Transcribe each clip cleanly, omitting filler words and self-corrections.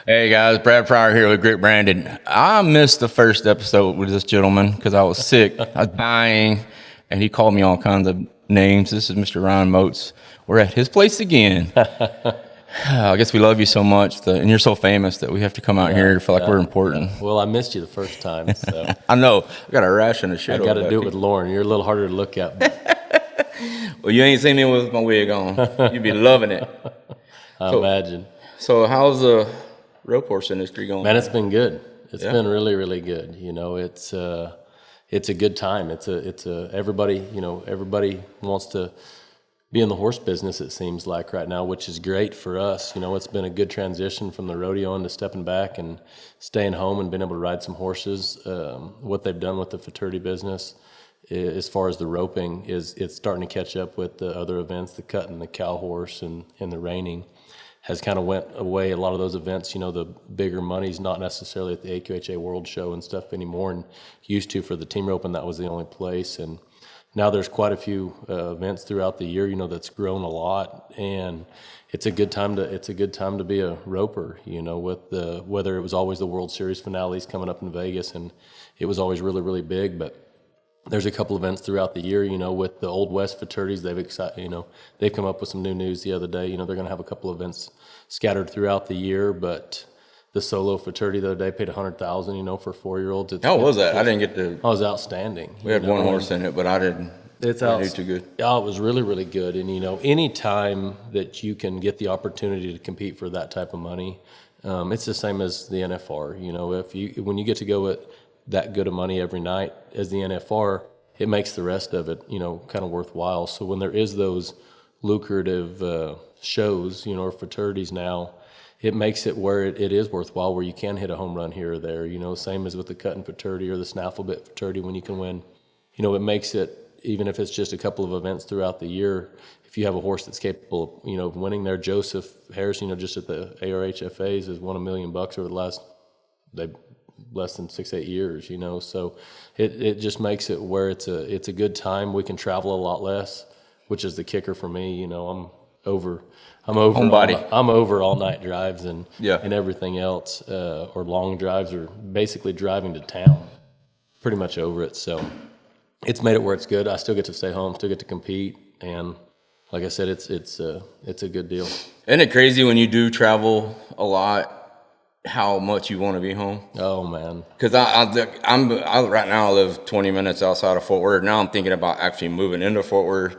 Hey guys, Brad Pryor here with Great Brandon. I missed the first episode with this gentleman because I was sick. I was dying, and he called me all kinds of names. This is Mr. Ryan Motes. We're at his place again. I guess we love you so much, and you're so famous that we have to come out here to feel like we're important. Well, I missed you the first time, so I know. I got a rash and a shit. I got to do it with Lauren. You're a little harder to look at. Well, you ain't seen me with my wig on. You'd be loving it. I imagine. So how's the rope horse industry going? Man, it's been good. It's been really, really good. You know, it's a good time. It's a everybody. You know, everybody wants to be in the horse business. It seems like right now, which is great for us. You know, it's been a good transition from the rodeo into stepping back and staying home and being able to ride some horses. What they've done with the futurity business, as far as the roping, it's starting to catch up with the other events, the cutting, the cow horse, and the reining. Has kind of went away. A lot of those events, you know, the bigger money's not necessarily at the AQHA World Show and stuff anymore, and used to for the team rope, and that was the only place. And now there's quite a few events throughout the year, you know, that's grown a lot, and it's a good time to be a roper, you know, with whether it was always the World Series finales coming up in Vegas, and it was always really, really big, but there's a couple events throughout the year, you know, with the Old West Futurities. They've come up with some new news the other day. You know, they're going to have a couple of events scattered throughout the year, but the solo futurity the other day paid $100,000, you know, for 4-year-olds. How was that? I didn't get to. It was outstanding. We had one horse in it, but I didn't. It's too good. Yeah, it was really, really good. And you know, any time that you can get the opportunity to compete for that type of money, it's the same as the NFR. You know, when you get to go with that good of money every night as the NFR, it makes the rest of it, you know, kind of worthwhile. So when there is those lucrative shows, you know, or futurities now, it makes it where it is worthwhile, where you can hit a home run here or there, you know, same as with the cutting futurity or the snaffle bit futurity when you can win. You know, it makes it, even if it's just a couple of events throughout the year, if you have a horse that's capable of, you know, winning there. Joseph Harris, you know, just at the ARHFAs has won $1 million over the last, less than 6-8 years, you know, so it just makes it where it's a good time. We can travel a lot less, which is the kicker for me. You know, I'm over homebody. I'm over all night drives and and everything else, or long drives, or basically driving to town. Pretty much over it. So it's made it where it's good. I still get to stay home, still get to compete, and like I said, it's a good deal. Isn't it crazy when you do travel a lot, how much you want to be home? Oh man, because I'm right now I live 20 minutes outside of Fort Worth. Now I'm thinking about actually moving into Fort Worth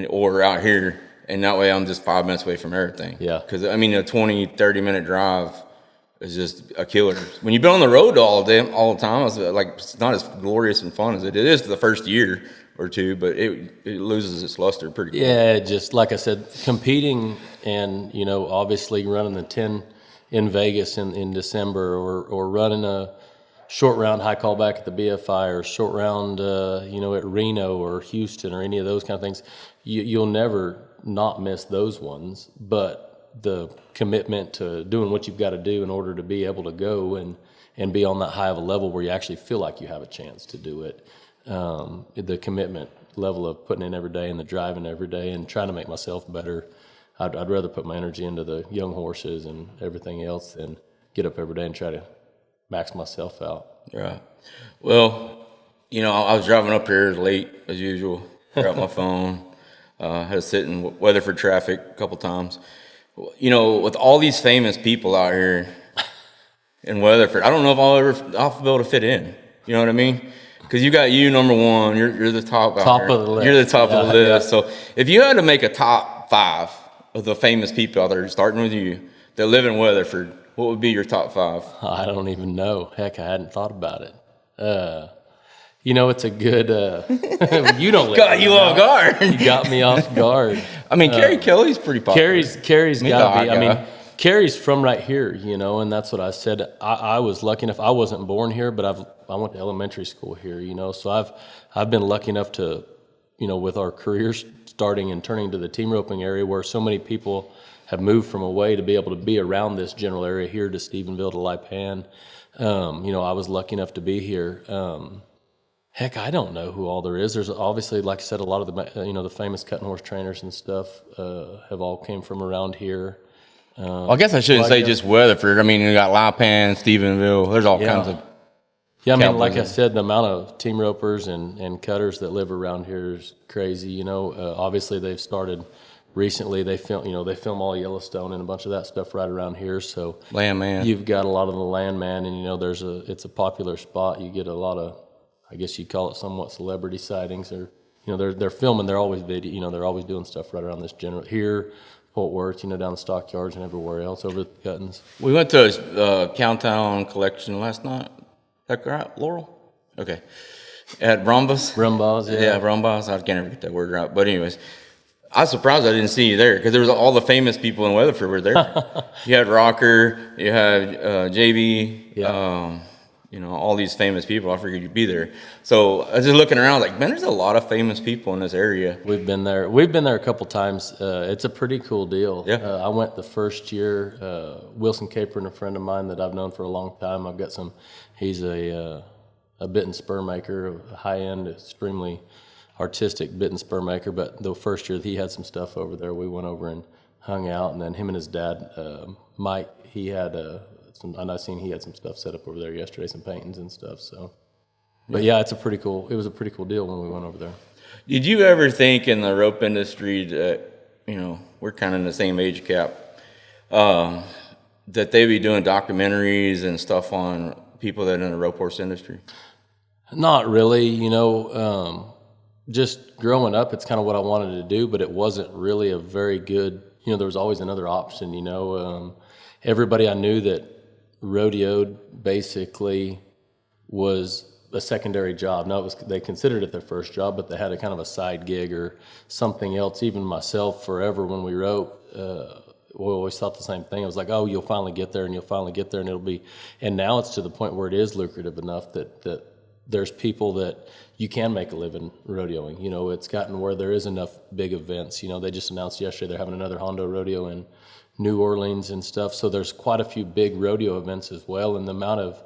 or out here, and that way I'm just 5 minutes away from everything. Yeah, because I mean a 20-30 minute drive is just a killer. When you've been on the road all the time, it's not as glorious and fun as it is for the first year or two, but it loses its luster pretty quick. Yeah, just like I said, competing and, you know, obviously running the 10 in Vegas in December, or running a short round high callback at the BFI, or short round, you know, at Reno or Houston or any of those kind of things, you'll never not miss those ones. But the commitment to doing what you've got to do in order to be able to go and be on that high of a level where you actually feel like you have a chance to do it, the commitment level of putting in every day and the driving every day and trying to make myself better. I'd rather put my energy into the young horses and everything else than get up every day and try to max myself out. Right. Well, you know, I was driving up here late as usual. Grabbed my phone. Had to sit in Weatherford traffic a couple times. You know, with all these famous people out here in Weatherford, I don't know if I'll be able to fit in. You know what I mean? Because you got number one. You're the top out here. Of the list. You're the top of the list. Yeah. So if you had to make a top 5 of the famous people out there, starting with you, that live in Weatherford, what would be your top 5? I don't even know. Heck, I hadn't thought about it. You know, it's a good. You don't. Got you off guard. You got me off guard. I mean, Kerry Kelly's pretty popular. Kerry's got to be. I mean, Kerry's from right here, you know, and that's what I said. I was lucky enough. I wasn't born here, but I went to elementary school here, you know. So I've been lucky enough to, you know, with our careers starting and turning to the team roping area, where so many people have moved from away, to be able to be around this general area here to Stephenville to Lipan. You know, I was lucky enough to be here. Heck, I don't know who all there is. There's obviously, like I said, a lot of the, you know, the famous cutting horse trainers and stuff have all came from around here. Well, I guess I shouldn't say just Weatherford. I mean, you got Lipan, Stephenville. There's all kinds of. Yeah, I mean, like I said, the amount of team ropers and cutters that live around here is crazy. You know, obviously they've started recently. They film all Yellowstone and a bunch of that stuff right around here. So Landman. You've got a lot of the landman, and you know, it's a popular spot. You get a lot of, I guess you'd call it somewhat celebrity sightings, or you know, they're filming. They're always video. You know, they're always doing stuff right around this general here, Fort Worth. You know, down the stockyards and everywhere else over the Cuttons. We went to a Countdown collection last night. Is that right, Laurel? Okay. At Brumbas? Brumbas, yeah. Yeah, Brumbas. I can't ever get that word right. But anyways, I was surprised I didn't see you there because there was all the famous people in Weatherford were there. You had Rocker, you had JB, you know, all these famous people. I figured you'd be there. So I was just looking around like, man, there's a lot of famous people in this area. We've been there. We've been there a couple times. It's a pretty cool deal. Yeah. I went the first year. Wilson Capron, a friend of mine that I've known for a long time. I've got some. He's a bit and spur maker, a high-end, extremely artistic bit and spur maker. But the first year he had some stuff over there, we went over and hung out. And then him and his dad, Mike, he had some. And I seen he had some stuff set up over there yesterday, some paintings and stuff. So, but yeah, it was a pretty cool deal when we went over there. Did you ever think in the rope industry that, you know, we're kind of in the same age cap, that they'd be doing documentaries and stuff on people that are in the rope horse industry? Not really, you know, just growing up, it's kind of what I wanted to do, but it wasn't really a very good, you know, there was always another option, you know. Everybody I knew that rodeoed basically was a secondary job. Now, they considered it their first job, but they had a kind of a side gig or something else. Even myself, forever when we wrote, we always thought the same thing. I was like, oh, you'll finally get there, and you'll finally get there, and it'll be. And now it's to the point where it is lucrative enough that there's people that you can make a living rodeoing. You know, it's gotten where there is enough big events. You know, they just announced yesterday they're having another Hondo rodeo in New Orleans and stuff. So there's quite a few big rodeo events as well, and the amount of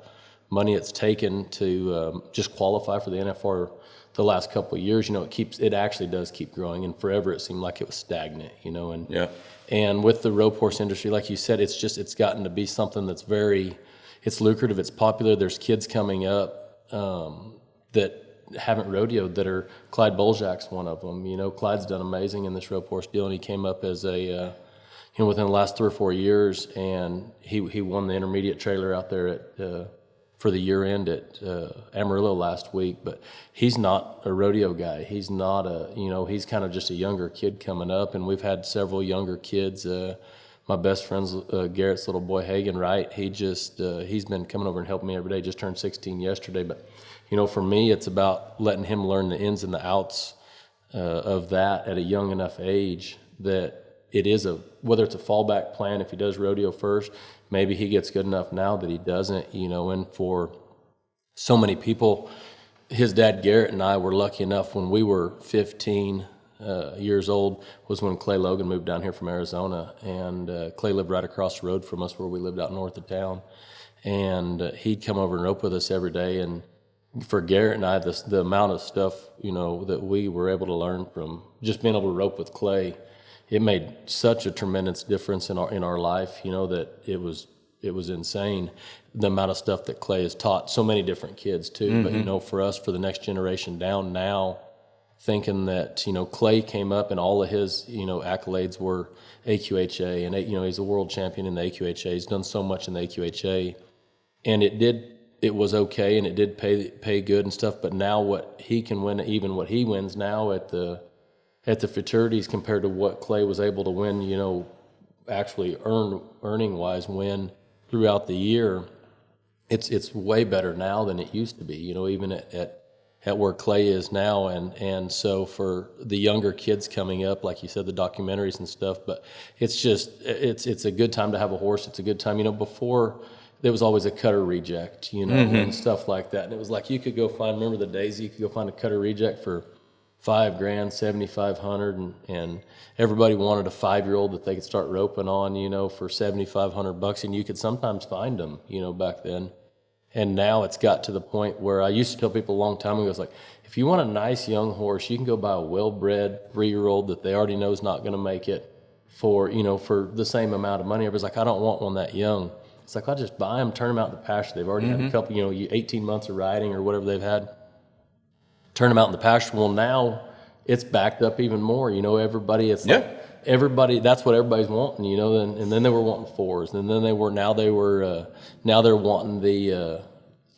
money it's taken to just qualify for the NFR the last couple of years, you know, it actually does keep growing, and forever it seemed like it was stagnant, you know. And yeah. And with the rope horse industry, like you said, it's gotten to be something that's it's lucrative, it's popular. There's kids coming up that haven't rodeoed that are. Clyde Boljak's one of them. You know, Clyde's done amazing in this rope horse deal, and he came up as a, you know, within the last 3 or 4 years, and he won the intermediate trailer out there at for the year end at Amarillo last week. But he's not a rodeo guy. He's not he's kind of just a younger kid coming up, and we've had several younger kids. My best friend's Garrett's little boy, Hagen Wright. He's been coming over and helping me every day. Just turned 16 yesterday. But, you know, for me, it's about letting him learn the ins and the outs of that at a young enough age that it is whether it's a fallback plan if he does rodeo first, maybe he gets good enough now that he doesn't, you know. And for so many people, his dad Garrett and I were lucky enough when we were 15 years old was when Clay Logan moved down here from Arizona, and Clay lived right across the road from us where we lived out north of town, and he'd come over and rope with us every day. And for Garrett and I, the amount of stuff, you know, that we were able to learn from just being able to rope with Clay, it made such a tremendous difference in our life, you know, that it was insane the amount of stuff that Clay has taught so many different kids too. Mm-hmm. But, you know, for us, for the next generation down now, thinking that, you know, Clay came up and all of his, you know, accolades were AQHA, and, you know, he's a world champion in the AQHA. He's done so much in the AQHA, and it was okay, and it did pay good and stuff. But now what he can win, even what he wins now at the Futurities compared to what Clay was able to win, you know, actually earning-wise win throughout the year, it's way better now than it used to be, you know, even at where Clay is now. And so for the younger kids coming up, like you said, the documentaries and stuff, but it's just, it's a good time to have a horse. It's a good time, you know. Before there was always a cutter reject, you know, and stuff like that. And it was like you could go find, remember the days you could go find a cutter reject for $5,000, $7,500, and everybody wanted a 5-year-old that they could start roping on, you know, for $7,500, and you could sometimes find them, you know, back then. And now it's got to the point where I used to tell people a long time ago, it's like, if you want a nice young horse, you can go buy a well-bred 3-year-old that they already know is not going to make it for, you know, for the same amount of money. Everybody's like, I don't want one that young. It's like, I'll just buy them, turn them out in the pasture. They've already had a couple, you know, 18 months of riding or whatever they've had. Turn them out in the pasture. Well, now it's backed up even more. You know, everybody, it's like, everybody, that's what everybody's wanting, you know, and then they were wanting 4s, and then now they're wanting the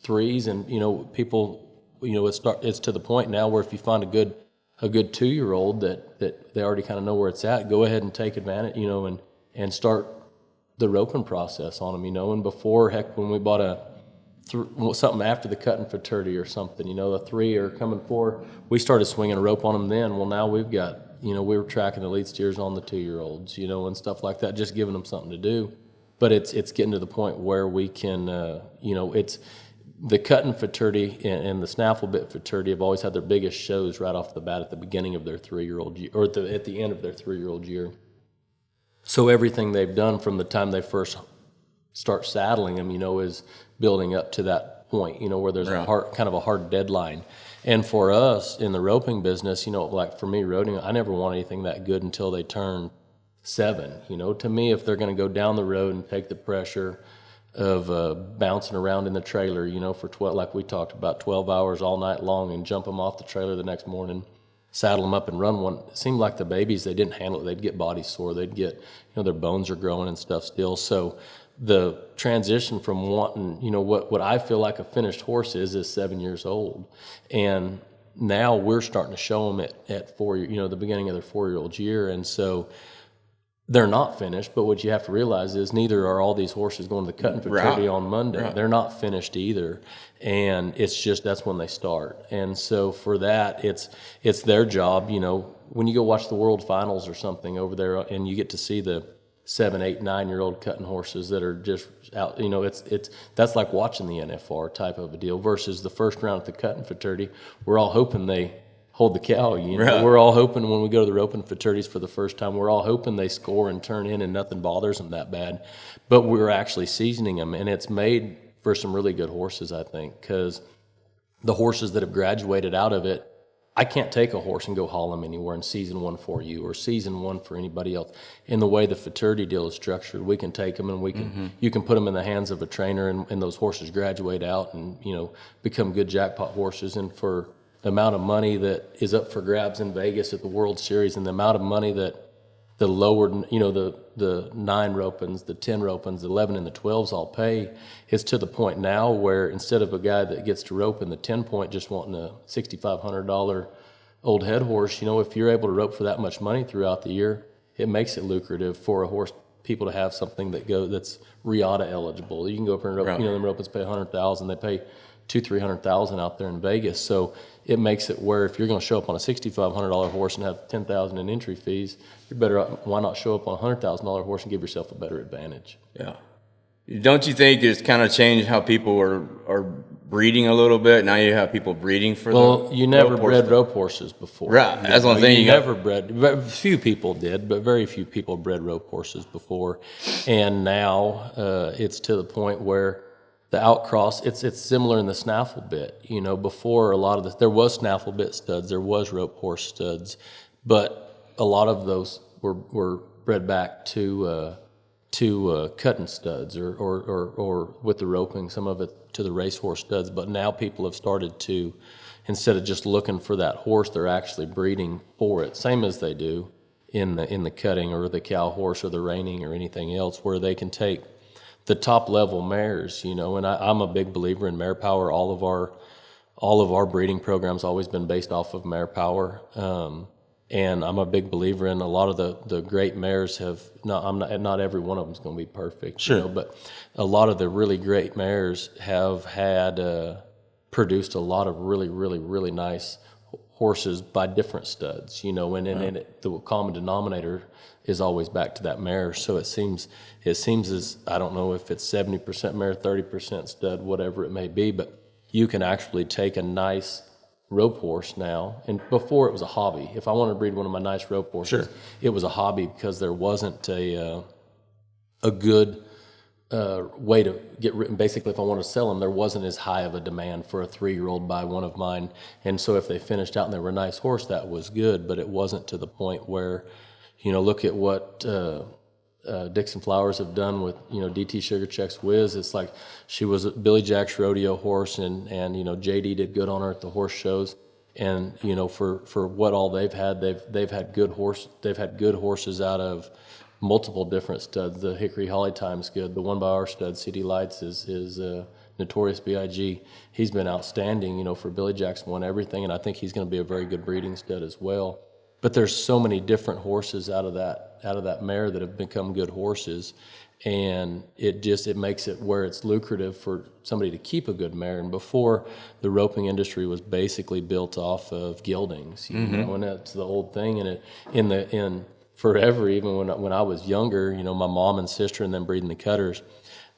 3s, and, you know, people, you know, it's to the point now where if you find a good 2-year-old that they already kind of know where it's at, go ahead and take advantage, you know, and start the roping process on them, you know. And before, heck, when we bought something after the cutting futurity or something, you know, the 3 are coming 4, we started swinging a rope on them then. Well, now we've got, you know, we were tracking the lead steers on the 2-year-olds, you know, and stuff like that, just giving them something to do. But it's getting to the point where we can, you know, it's the cutting futurity and the snaffle bit futurity have always had their biggest shows right off the bat at the beginning of their 3-year-old year, or at the end of their 3-year-old year. So everything they've done from the time they first start saddling them, you know, is building up to that point, you know, where there's kind of a hard deadline. And for us in the roping business, you know, like for me, roading, I never want anything that good until they turn 7. You know, to me, if they're going to go down the road and take the pressure of bouncing around in the trailer, you know, for 12, like we talked about, 12 hours all night long, and jump them off the trailer the next morning, saddle them up and run one. It seemed like the babies, they didn't handle it. They'd get body sore. They'd get, you know, their bones are growing and stuff still. So the transition from wanting, you know, what I feel like a finished horse is 7 years old. And now we're starting to show them at 4, you know, the beginning of their 4-year-old year. And so they're not finished, but what you have to realize is neither are all these horses going to the cutting futurity on Monday. Right. They're not finished either. And it's just, that's when they start. And so for that, it's their job, you know, when you go watch the World Finals or something over there and you get to see the 7, 8, 9-year-old cutting horses that are just out, you know, that's like watching the NFR type of a deal versus the first round at the cutting futurity. We're all hoping they hold the cow, you know. Right. We're all hoping when we go to the roping futurities for the first time, we're all hoping they score and turn in and nothing bothers them that bad. But we're actually seasoning them, and it's made for some really good horses, I think, because the horses that have graduated out of it, I can't take a horse and go haul them anywhere and season one for you or season one for anybody else. In the way the futurity deal is structured, we can take them and we can you can put them in the hands of a trainer, and those horses graduate out and, you know, become good jackpot horses. And for the amount of money that is up for grabs in Vegas at the World Series, and the amount of money that the lower, you know, the 9 ropings, the 10 ropings, the 11 and the 12s all pay, is to the point now where instead of a guy that gets to rope in the 10 point just wanting a $6,500 old head horse, you know, if you're able to rope for that much money throughout the year, it makes it lucrative for a horse, people to have something that's RIATA eligible. You can go up and rope, you know, them ropings pay $100,000, they pay $200,000-$300,000 out there in Vegas. So it makes it where if you're going to show up on a $6,500 horse and have $10,000 in entry fees, you're better. Why not show up on a $100,000 horse and give yourself a better advantage? Yeah. Don't you think it's kind of changed how people are breeding a little bit? Now you have people breeding for you never bred rope horses before. Right. That's one thing. You never bred. Few people did, but very few people bred rope horses before. And now it's to the point where the outcross, it's similar in the snaffle bit. You know, before there was snaffle bit studs, there was rope horse studs, but a lot of those were bred back to cutting studs or with the roping, some of it to the racehorse studs. But now people have started to, instead of just looking for that horse, they're actually breeding for it, same as they do in the cutting or the cow horse or the reining or anything else, where they can take the top level mares, you know. And I'm a big believer in mare power. All of our breeding programs always been based off of mare power. And I'm a big believer in a lot of the great mares have not every one of them is going to be perfect, sure, you know, but a lot of the really great mares have had produced a lot of really, really, really nice horses by different studs, you know, and the common denominator is always back to that mare. So it seems as, I don't know if it's 70% mare, 30% stud, whatever it may be, but you can actually take a nice rope horse now, and before it was a hobby. If I wanted to breed one of my nice rope horses, sure, it was a hobby because there wasn't a good way to get written. Basically, if I wanted to sell them, there wasn't as high of a demand for a 3-year-old by one of mine. And so if they finished out and they were a nice horse, that was good, but it wasn't to the point where, look at what Dixon Flowers have done with, DT Sugar Check's Wiz. It's like she was a Billy Jack's rodeo horse, and JD did good on her at the horse shows. And, for what all they've had, they've had good horses out of multiple different studs. The Hickory Holly Time's good. The one by our stud, CD Lights, is Notorious B.I.G. He's been outstanding, for Billy Jack's won everything, and I think he's going to be a very good breeding stud as well. But there's so many different horses out of that mare that have become good horses, and it makes it where it's lucrative for somebody to keep a good mare. And before, the roping industry was basically built off of geldings, and that's the old thing. And in forever, even when I was younger, my mom and sister, and then breeding the cutters,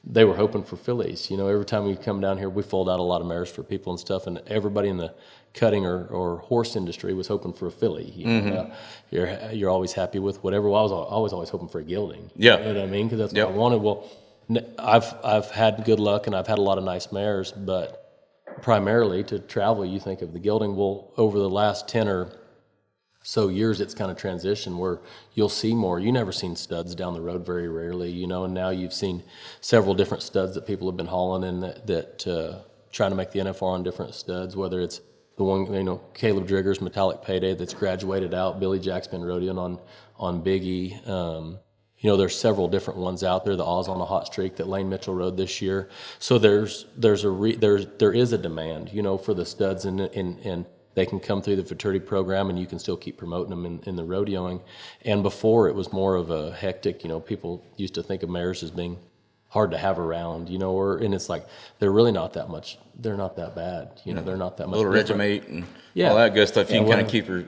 they were hoping for fillies. Every time we come down here, we fold out a lot of mares for people and stuff, and everybody in the cutting or horse industry was hoping for a filly. You're always happy with whatever. Well, I was always hoping for a gelding. Yeah. You know what I mean? Because that's what I wanted. Well, I've had good luck, and I've had a lot of nice mares, but primarily to travel, you think of the gelding. Well, over the last 10 or so years, it's kind of transitioned where you'll see more. You never seen studs down the road very rarely, and now you've seen several different studs that people have been hauling in that trying to make the NFR on different studs, whether it's the one, Caleb Drigger's Metallic Payday that's graduated out. Billy Jack's been rodeoing on Biggie. There's several different ones out there. The Oz on a Hot Streak that Lane Mitchell rode this year. So there is a demand, for the studs, and they can come through the Futurity program, and you can still keep promoting them in the rodeoing. And before, it was more of a hectic, people used to think of mares as being hard to have around, and it's like, they're really not that much. They're not that bad, they're not that much. A little regimate and all that good stuff. You can kind of keep your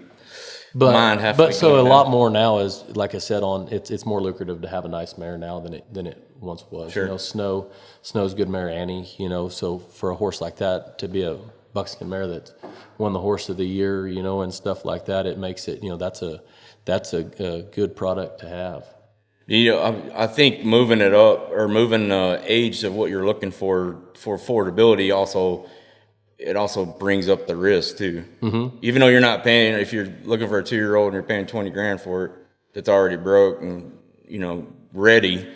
mind halfway. But so a lot more now is, like I said, it's more lucrative to have a nice mare now than it once was. Sure. Snow's good mare Annie, so for a horse like that to be a buckskin mare that won the horse of the year, and stuff like that, it makes it, that's a good product to have. I think moving it up, or moving age of what you're looking for affordability, it also brings up the risk too. Mm-hmm. Even though you're not paying, if you're looking for a 2-year-old and you're paying $20,000 for it, that's already broke and ready.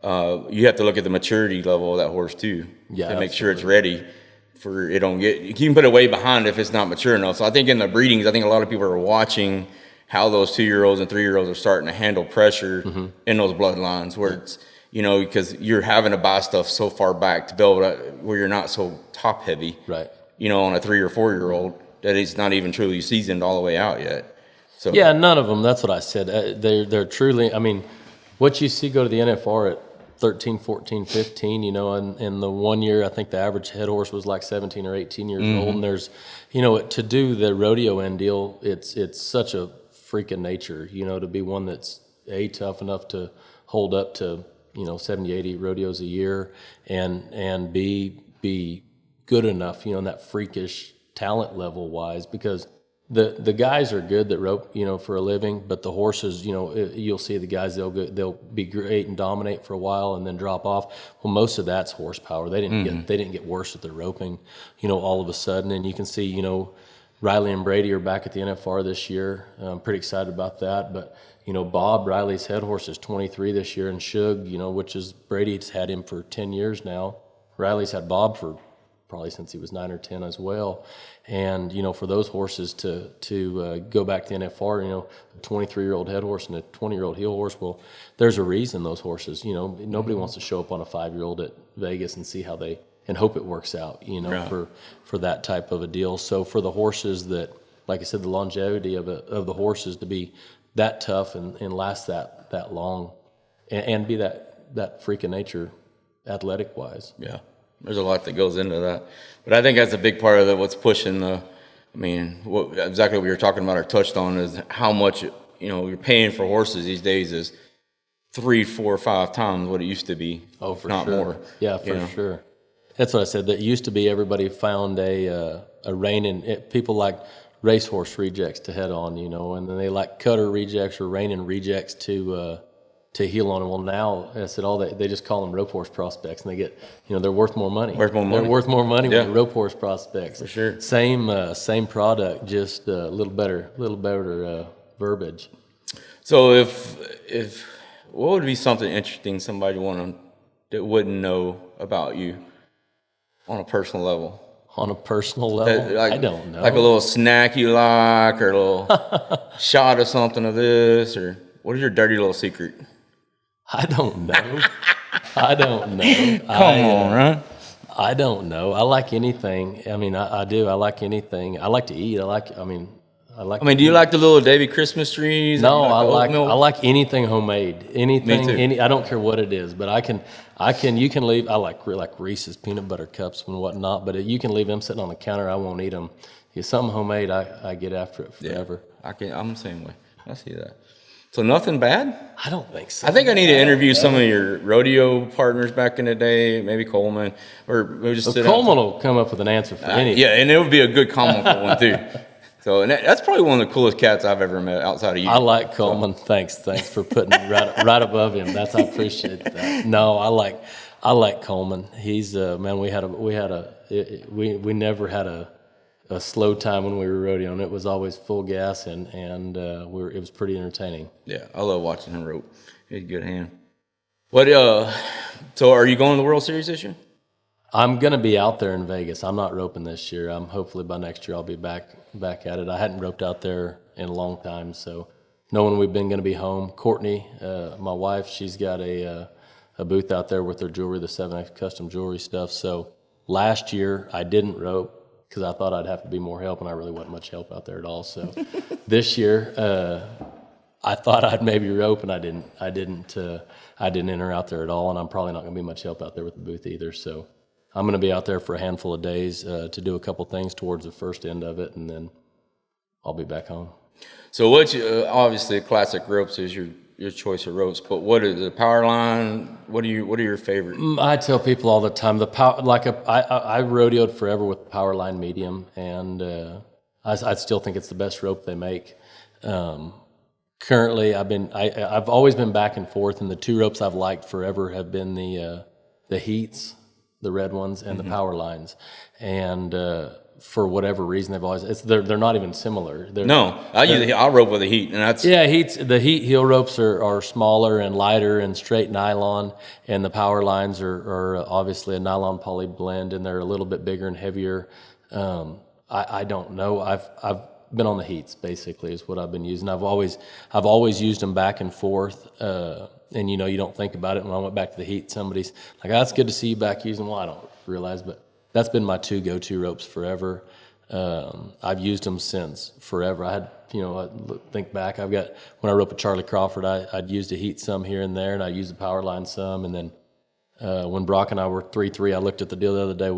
You have to look at the maturity level of that horse too, to make sure it's ready. For it don't get, you can put it way behind if it's not mature enough. So I think in the breedings, I think a lot of people are watching how those 2-year-olds and 3-year-olds are starting to handle pressure in those bloodlines, where it's, because you're having to buy stuff so far back to build where you're not so top heavy, right? On a 3 or 4-year-old that it's not even truly seasoned all the way out yet. So yeah, none of them. That's what I said. They're truly. I mean, what you see go to the NFR at 13, 14, 15, and the 1 year, I think the average head horse was like 17 or 18 years old. And there's, to do the rodeo end deal, it's such a freak of nature, to be one that's tough enough to hold up to, 70, 80 rodeos a year, and be good enough, in that freakish talent level wise, because the guys are good that rope, for a living, but the horses, you'll see the guys, they'll be great and dominate for a while and then drop off. Well, most of that's horsepower. They didn't get worse at their roping, all of a sudden. And you can see, Riley and Brady are back at the NFR this year. I'm pretty excited about that. But, Bob, Riley's head horse, is 23 this year, and Shug, which is, Brady's had him for 10 years now. Riley's had Bob for probably since he was 9 or 10 as well. And, for those horses to go back to the NFR, a 23-year-old head horse and a 20-year-old heel horse, well, there's a reason those horses, nobody wants to show up on a 5-year-old at Vegas and see how and hope it works out, right, for that type of a deal. So for the horses that, like I said, the longevity of the horses to be that tough and last that long and be that freak of nature athletic wise. Yeah. There's a lot that goes into that. But I think that's a big part of what's pushing exactly what you're talking about or touched on is how much, you're paying for horses these days is 3, 4, 5 times what it used to be. Oh, for not sure. more. Yeah, for sure. That's what I said. That used to be everybody found a rein in people like racehorse rejects to head on, and then they like cutter rejects or rein in rejects to heel on. Well, now I said they just call them rope horse prospects, and they get they're worth more money. They're worth more money with the rope horse prospects. For sure. Same product, just a little better verbiage. So if what would be something interesting somebody that wouldn't know about you on a personal level? On a personal level, I don't know. Like a little snack you like, or a little shot of something of this, or what is your dirty little secret? I don't know. I don't know. Come on, right? I don't know. I like anything. I mean, I do. I like anything. I like to eat. I mean, do you like the little Davy Christmas trees? No, I oatmeal? like anything homemade. Anything. Me too. I don't care what it is, but you can leave. I like Reese's peanut butter cups and whatnot, but you can leave them sitting on the counter. I won't eat them. If something homemade, I get after it forever. Yeah, I'm the same way. I see that. So nothing bad? I don't think so. I think I need to interview some of your rodeo partners back in the day, maybe Coleman, or maybe just sit Coleman will come up with an answer for anything. Yeah, and it would be a good comical one too. So and that's probably one of the coolest cats I've ever met outside of you. I like Coleman. So. Thanks for putting me right above him. I appreciate that. No, I like Coleman. He's man. We never had a slow time when we were rodeoing. It was always full gas, and it was pretty entertaining. Yeah, I love watching him rope. He's a good hand. So are you going to the World Series this year? I'm going to be out there in Vegas. I'm not roping this year. Hopefully by next year I'll be back at it. I hadn't roped out there in a long time, so knowing we've been going to be home. Courtney, my wife, she's got a booth out there with her jewelry, the 7X custom jewelry stuff. So last year I didn't rope because I thought I'd have to be more help, and I really wasn't much help out there at all. So this year I thought I'd maybe rope, and I didn't enter out there at all, and I'm probably not going to be much help out there with the booth either. So I'm going to be out there for a handful of days to do a couple things towards the first end of it, and then I'll be back home. So obviously classic ropes is your choice of ropes, but what is the power line? What are your favorite? I tell people all the time I rodeoed forever with the power line medium, and I still think it's the best rope they make. Currently, I've always been back and forth, and the two ropes I've liked forever have been the Heats, the red ones, and the power lines, and for whatever reason they're not even similar. I'll rope with a Heat, and that's the Heat heel ropes are smaller and lighter and straight nylon, and the power lines are obviously a nylon poly blend, and they're a little bit bigger and heavier. I don't know. I've been on the Heats basically is what I've been using. I've always used them back and forth. And you don't think about it. When I went back to the Heat, somebody's like, "That's good to see you back using." Well, I don't realize, but that's been my two go-to ropes forever. I've used them since forever. I think back. When I roped with Charlie Crawford, I'd used a Heat some here and there, and I used the power line some. And then when Brock and I were 3-3, I looked at the deal the other day.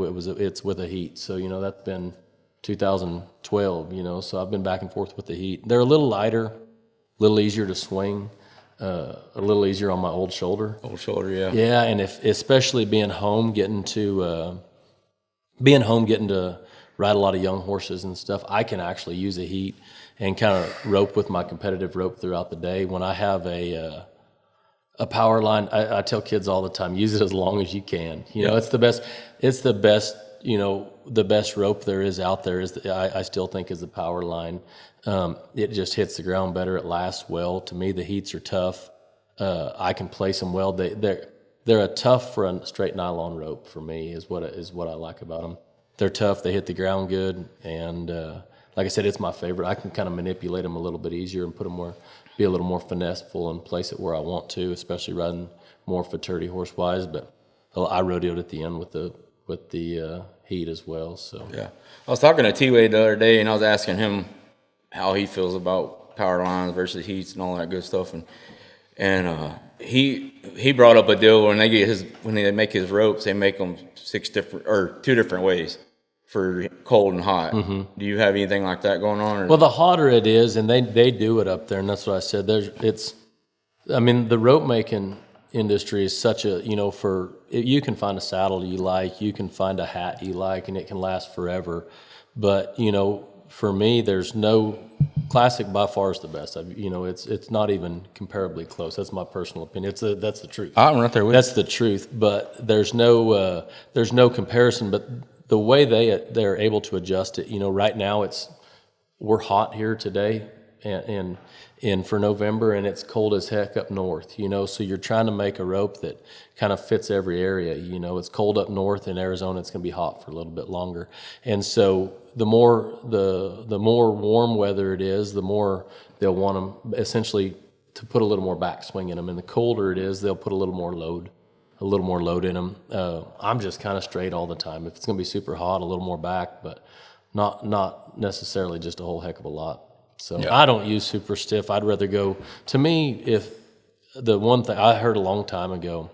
It's with a Heat. So that's been 2012. So I've been back and forth with the Heat. They're a little lighter, a little easier to swing. A little easier on my old shoulder. Yeah. Yeah, and especially being home, getting to ride a lot of young horses and stuff, I can actually use a Heat and kind of rope with my competitive rope throughout the day. When I have a power line, I tell kids all the time, use it as long as you can. It's the best. It's the best. The best rope there is out there I still think is the power line. It just hits the ground better. It lasts well. To me, the Heats are tough. I can place them well. They're a tough for a straight nylon rope for me is what I like about them. They're tough. They hit the ground good, and like I said, it's my favorite. I can kind of manipulate them a little bit easier and be a little more finesseful and place it where I want to, especially riding more futurity horse wise. But I rodeoed at the end with the Heat as well. So yeah, I was talking to T-Wade the other day, and I was asking him how he feels about power lines versus Heats and all that good stuff, and he brought up a deal when they make his ropes, they make them two different ways for cold and hot. Mm-hmm. Do you have anything like that going on? Well, the hotter it is, and they do it up there, and that's what I said. The rope making industry is such a, you can find a saddle you like, you can find a hat you like, and it can last forever. But, for me, there's no classic by far is the best. It's not even comparably close. That's my personal opinion. That's the truth. I'm right there with That's the truth. But there's no comparison. But the way they're able to adjust it, right now we're hot here today, in for November, and it's cold as heck up north, you know, so you're trying to make a rope that kind of fits every area. You know, it's cold up north in Arizona, it's going to be hot for a little bit longer. And so the more warm weather it is, the more they'll want them essentially to put a little more backswing in them. And the colder it is, they'll put a little more load in them. I'm just kind of straight all the time. If it's going to be super hot, a little more back, but not necessarily just a whole heck of a lot. So yeah. I don't use super stiff. I'd rather go, to me, if the one thing I heard a long time ago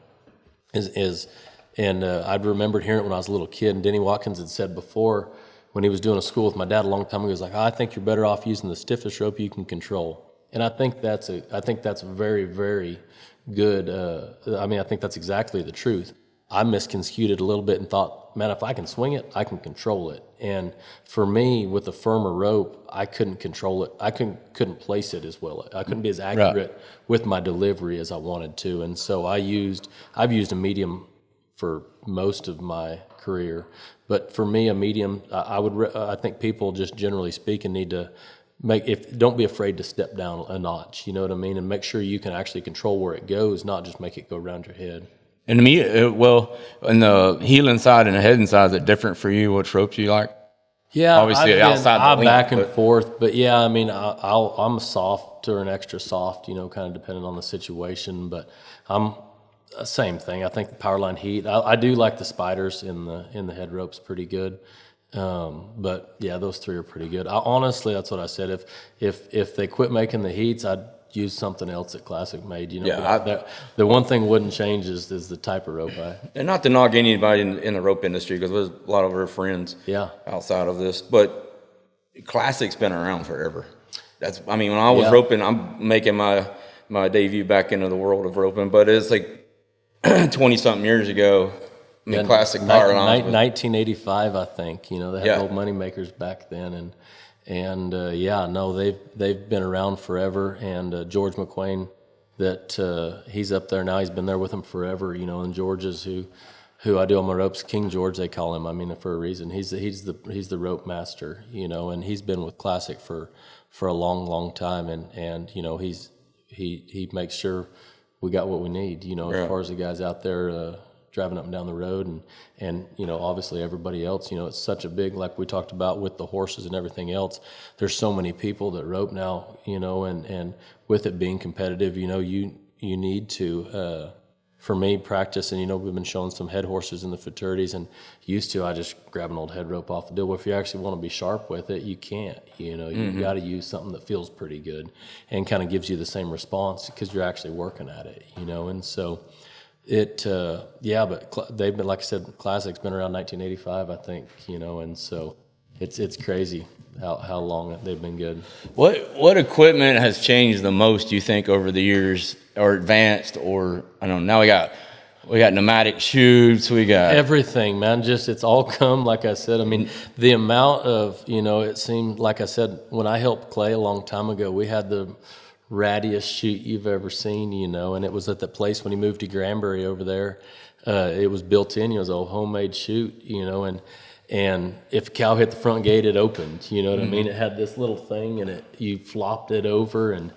and I'd remembered hearing it when I was a little kid, and Denny Watkins had said before when he was doing a school with my dad a long time ago, he was like, I think you're better off using the stiffest rope you can control. And I think that's very, very good. I think that's exactly the truth. I misconstrued it a little bit and thought, man, if I can swing it, I can control it. And for me, with a firmer rope, I couldn't control it. I couldn't place it as well. I couldn't be as accurate with my delivery as I wanted to. And so I've used a medium for most of my career. But for me, a medium, I think people, just generally speaking, need to don't be afraid to step down a notch, you know what I mean? And make sure you can actually control where it goes, not just make it go around your head. And to me, on the heeling side and the heading side, is it different for you? Which ropes you like? Yeah, obviously outside the length, back and forth, but yeah, I mean, I'm a soft or an extra soft, you know, kind of depending on the situation. But I'm same thing. I think the Powerline Heat. I do like the spiders in the head ropes pretty good. But yeah, those three are pretty good. Honestly, that's what I said. If they quit making the heats, I'd use something else that Classic made. You know, yeah, the one thing wouldn't change is the type of rope. And not to knock anybody in the rope industry, because there's a lot of our friends outside of this, but Classic's been around forever. When I was roping, I'm making my debut back into the world of roping, but it's like 20 something years ago. Classic Powerline. 1985, I think. You know, they had old money makers back then, and they've been around forever. And George McQuain, he's up there now. He's been there with them forever. You know, and George is who I do on my ropes. King George, they call him. I mean, for a reason. He's the rope master. You know, and he's been with Classic for a long time. And you know, he makes sure we got what we need. You know, as far as the guys out there. Driving up and down the road, and you know, obviously everybody else, you know, it's such a big, like we talked about with the horses and everything else, there's so many people that rope now, you know, and with it being competitive, you know, you need to, for me, practice. And you know, we've been showing some head horses in the Futurities, and I just grab an old head rope off the deal. Well, if you actually want to be sharp with it, you can't, you know, you got to use something that feels pretty good and kind of gives you the same response because you're actually working at it, you know. And so but they've been, like I said, Classic's been around 1985, I think, you know, and so it's crazy how long they've been good. What equipment has changed the most, you think, over the years, or advanced, or I don't know? Now we got pneumatic chutes, we got everything, man. Just it's all come, like I said. I mean, the amount of, you know, it seemed, like I said, when I helped Clay a long time ago, we had the rattiest chute you've ever seen, you know, and it was at the place when he moved to Granbury over there. It was built in, it was a homemade chute, you know, and if a cow hit the front gate, it opened, you know what I mean? It had this little thing, and you flopped it over and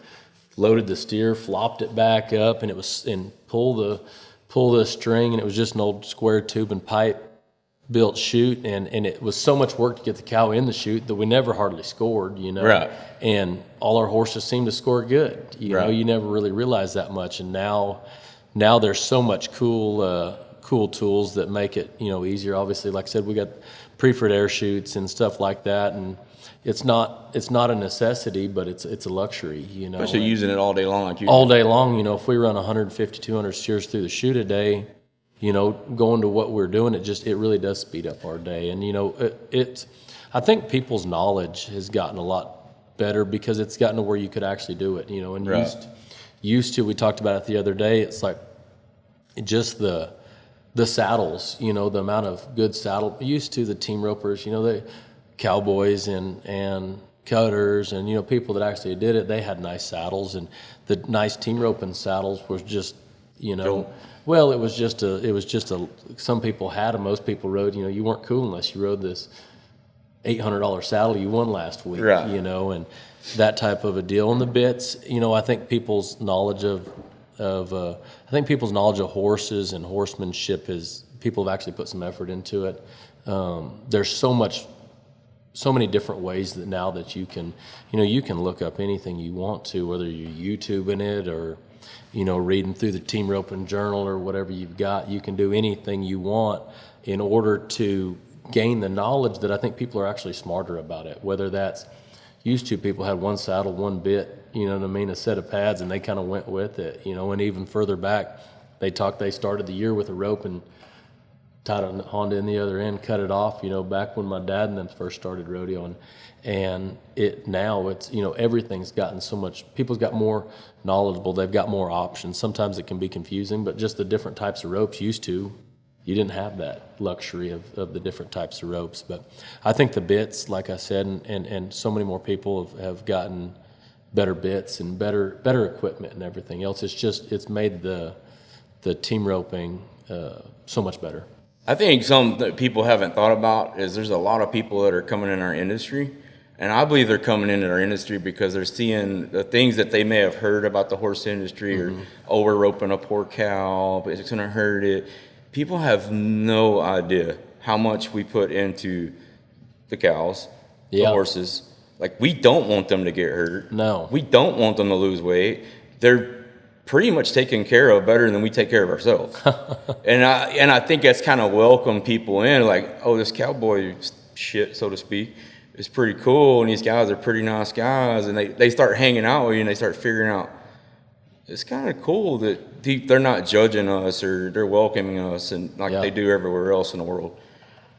loaded the steer, flopped it back up, and pull the string, and it was just an old square tube and pipe built chute, and it was so much work to get the cow in the chute that we never hardly scored, you know. Right. And all our horses seemed to score good. You know, you never really realized that much. And now there's so much cool tools that make it, you know, easier. Obviously, like I said, we got preferred air chutes and stuff like that, and it's not a necessity, but it's a luxury, you know. Especially using it all day long, like you all day long. You know, if we run 150, 200 steers through the chute a day, you know, going to what we're doing, it really does speed up our day. And, you know, I think people's knowledge has gotten a lot better because it's gotten to where you could actually do it, you know. And used to, we talked about it the other day, it's like just the saddles, you know, the amount of good saddle. Used to the team ropers, you know, the cowboys and cutters and, you know, people that actually did it, they had nice saddles, and the nice team roping saddles was just, you know, well, it was just some people had them, most people rode, you know, you weren't cool unless you rode this $800 saddle you won last week, Right. you know, and that type of a deal. And the bits, you know, I think people's knowledge of horses and horsemanship people have actually put some effort into it. There's so many different ways that now that you can look up anything you want to, whether you're YouTubing it or, you know, reading through the Team Roping Journal or whatever you've got. You can do anything you want in order to gain the knowledge that I think people are actually smarter about it. Whether that's used to, people had one saddle, one bit, you know what I mean, a set of pads, and they kind of went with it, you know. And even further back, they started the year with a rope and tied a Honda in the other end, cut it off, you know, back when my dad and them first started rodeoing. And now it's, you know, everything's gotten so much, people's got more knowledgeable, they've got more options. Sometimes it can be confusing, but just the different types of ropes used to, you didn't have that luxury of the different types of ropes. But I think the bits, like I said, and so many more people have gotten better bits and better equipment and everything else. It's made the team roping so much better. I think something that people haven't thought about is there's a lot of people that are coming in our industry, and I believe they're coming into our industry because they're seeing the things that they may have heard about the horse industry, or, oh, we're roping a poor cow, but it's going to hurt it. People have no idea how much we put into the cows, the horses. Like, we don't want them to get hurt. No. We don't want them to lose weight. They're pretty much taken care of better than we take care of ourselves. and I think that's kind of welcome people in, like, oh, this cowboy shit, so to speak, is pretty cool, and these guys are pretty nice guys, and they start hanging out with you, and they start figuring out, it's kind of cool that they're not judging us, or they're welcoming us, and like they do everywhere else in the world.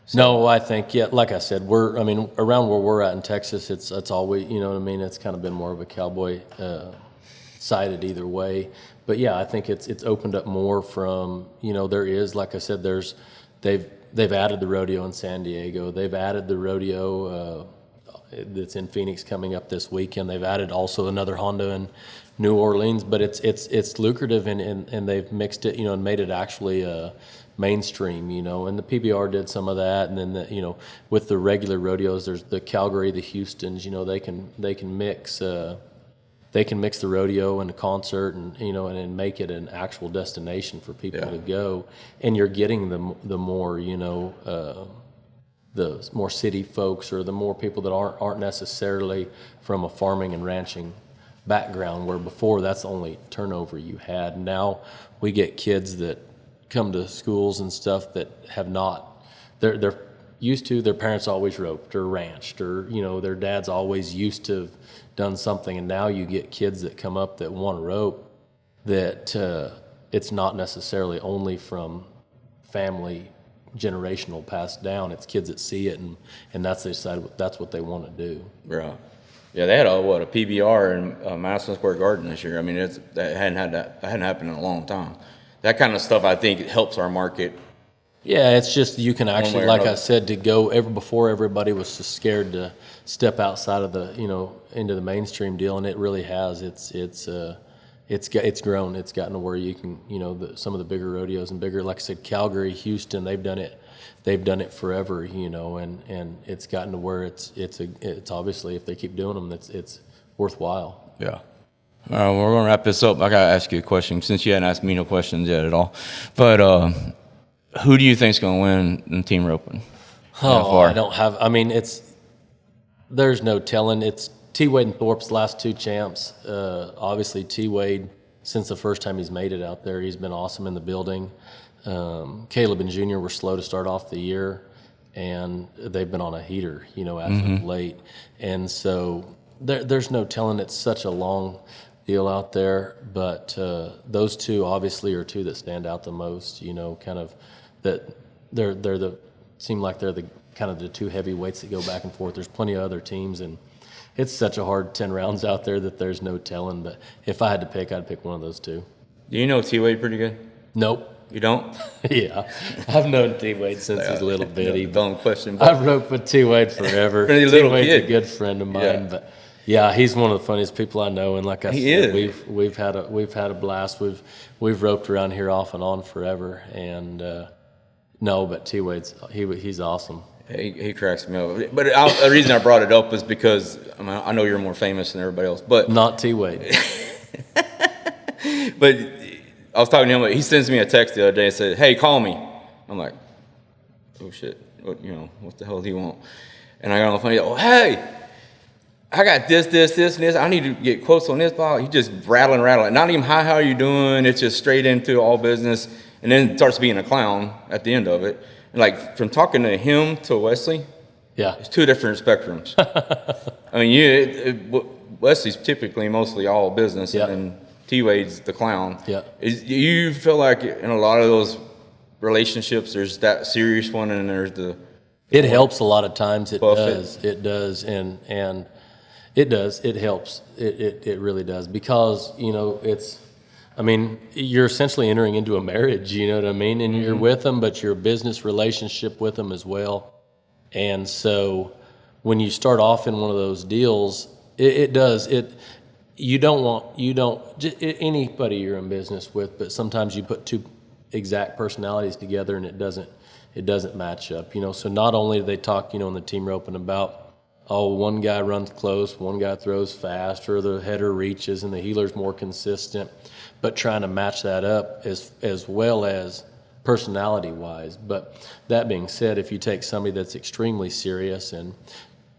So. No, I think, like I said, around where we're at in Texas, it's always, you know what I mean, it's kind of been more of a cowboy sided either way. But yeah, I think it's opened up more from, you know, there is, like I said, they've added the rodeo in San Diego. They've added the rodeo that's in Phoenix coming up this weekend. They've added also another Honda in New Orleans, but it's lucrative, and they've mixed it, you know, and made it actually mainstream, you know. And the PBR did some of that, and then you know, with the regular rodeos, there's the Calgary, the Houstons, you know, they can mix the rodeo and a concert, and you know, and make it an actual destination for people to go. And you're getting the more, you know, the more city folks, or the more people that aren't necessarily from a farming and ranching background, where before that's the only turnover you had. Now we get kids that come to schools and stuff that have not, they're used to, their parents always roped or ranched, or you know, their dad's always used to have done something, and now you get kids that come up that want to rope, that it's not necessarily only from family generational passed down. It's kids that see it, and that's what they want to do. Right. Yeah, they had a PBR in Madison Square Garden this year. I mean, that hadn't happened in a long time. That kind of stuff, I think, helps our market. Yeah, it's just, you can actually, like I said, to go before everybody was just scared to step outside of the, you know, into the mainstream deal, and it really has. It's grown. It's gotten to where you can, you know, some of the bigger rodeos and bigger, like I said, Calgary, Houston, they've done it forever, you know, and it's gotten to where it's obviously, if they keep doing them, it's worthwhile. Yeah. All right, we're gonna wrap this up. I gotta ask you a question, since you hadn't asked me no questions yet at all. But who do you think's gonna win in team roping? I don't have. I mean, there's no telling. It's T. Wade and Thorpe's last two champs. Obviously, T. Wade, since the first time he's made it out there, he's been awesome in the building. Caleb and Junior were slow to start off the year, and they've been on a heater, you know, as of late. And so there's no telling. It's such a long deal out there, but those two obviously are two that stand out the most. You know, kind of that seem like they're the kind of the two heavyweights that go back and forth. There's plenty of other teams, and it's such a hard 10 rounds out there that there's no telling. But if I had to pick, I'd pick one of those two. Do you know T-Wade pretty good? Nope. You don't? Yeah. I've known T-Wade since he's little bitty. Dumb question. I've roped with T-Wade forever. T-Wade's a good friend of mine, but yeah, he's one of the funniest people I know. And like I said, we've had a blast. We've roped around here off and on forever. And no, but T-Wade's he's awesome. He cracks me up. But the reason I brought it up is because I know you're more famous than everybody else. But Not T-Wade. but I was talking to him. He sends me a text the other day and said, "Hey, call me." I'm like, "Oh shit! What the hell do you want?" And I got on the phone. He's like, "Oh, hey, I got this, and this. I need to get quotes on this." He just rattling. Not even hi, how are you doing? It's just straight into all business, and then starts being a clown at the end of it. And like from talking to him to Wesley, Yeah. it's two different spectrums. I mean, Wesley's typically mostly all business, Yeah. and then T-Wade's the clown. Yeah. You feel like in a lot of those relationships, there's that serious one, and there's the. It helps a lot of times. It Buffett. does. It does, and it does. It helps. It really does because it's. I mean, you're essentially entering into a marriage. You know what I mean, and you're with them, but you're a business relationship with them as well. And so, when you start off in one of those deals, it does. You don't anybody you're in business with, but sometimes you put two exact personalities together and it doesn't match up. So not only do they talk, in the team roping about, oh, one guy runs close, one guy throws fast, or the header reaches and the heeler's more consistent, but trying to match that up as well as personality-wise. But that being said, if you take somebody that's extremely serious, and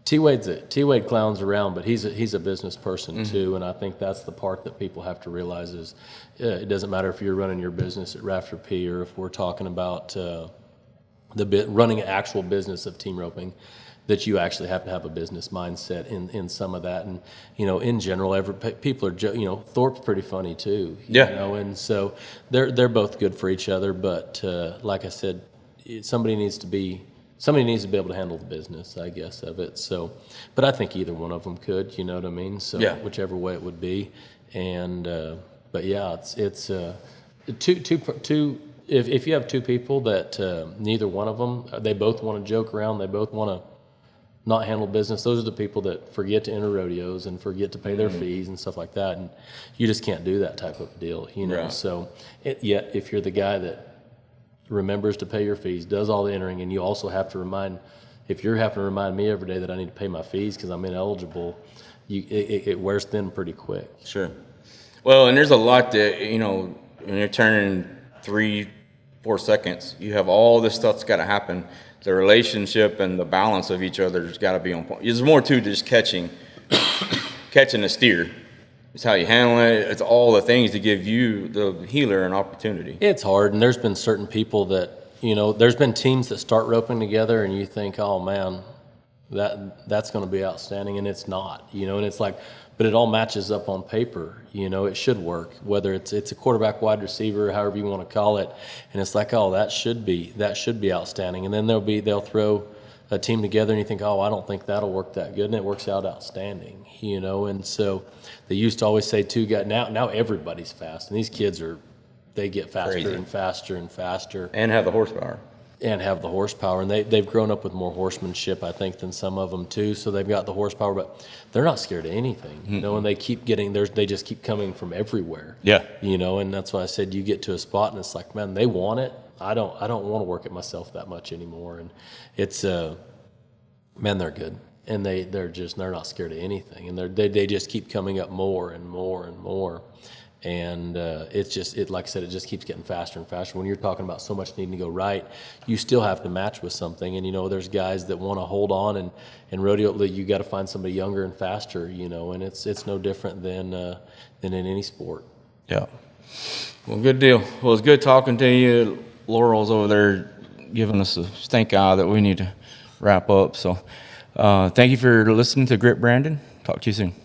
T-Wade clowns around, but he's a business person too, and I think that's the part that people have to realize is it doesn't matter if you're running your business at Rafter P or if we're talking about running an actual business of team roping, that you actually have to have a business mindset in some of that. And in general, people are Thorpe's pretty funny too. Yeah. And so they're both good for each other. But like I said, somebody needs to be able to handle the business, I guess, of it. So, but I think either one of them could. You know what I mean? So yeah. Whichever way it would be. And but yeah, it's two. If you have two people that neither one of them, they both want to joke around, they both want to not handle business. Those are the people that forget to enter rodeos and forget to pay their fees and stuff like that. And you just can't do that type of deal, Right. So yet if you're the guy that remembers to pay your fees, does all the entering, and you also have to if you're having to remind me every day that I need to pay my fees because I'm ineligible, it wears thin pretty quick. Sure. Well, and there's a lot that, when you're turning 3-4 seconds, you have all this stuff that's got to happen. The relationship and the balance of each other's got to be on point. There's more to just catching a steer. It's how you handle it. It's all the things to give you, the healer, an opportunity. It's hard, and there's been certain people that, there's been teams that start roping together, and you think, oh man, that's going to be outstanding, and it's not, and it's like, but it all matches up on paper. It should work, whether it's a quarterback, wide receiver, however you want to call it, and it's like, oh, that should be outstanding, and then they'll throw a team together, and you think, oh, I don't think that'll work that good, and it works out outstanding, and so they used to always say two guys. Now everybody's fast, and these kids they get faster Crazy. and faster and faster, And have the horsepower. And they've grown up with more horsemanship, I think, than some of them too. So they've got the horsepower, but they're not scared of anything, and they just keep coming from everywhere. Yeah. And that's why I said you get to a spot and it's like, man, they want it. I don't want to work it myself that much anymore. And it's man, they're good, and they're not scared of anything, and they just keep coming up more and more and more. And like I said, it just keeps getting faster and faster. When you're talking about so much needing to go right, you still have to match with something. And there's guys that want to hold on, and rodeo, you got to find somebody younger and faster. And it's no different than in any sport. Yeah. Well, good deal. Well, it's good talking to you. Laurel's over there giving us a stink eye that we need to wrap up. So, thank you for listening to Grip Brandon. Talk to you soon.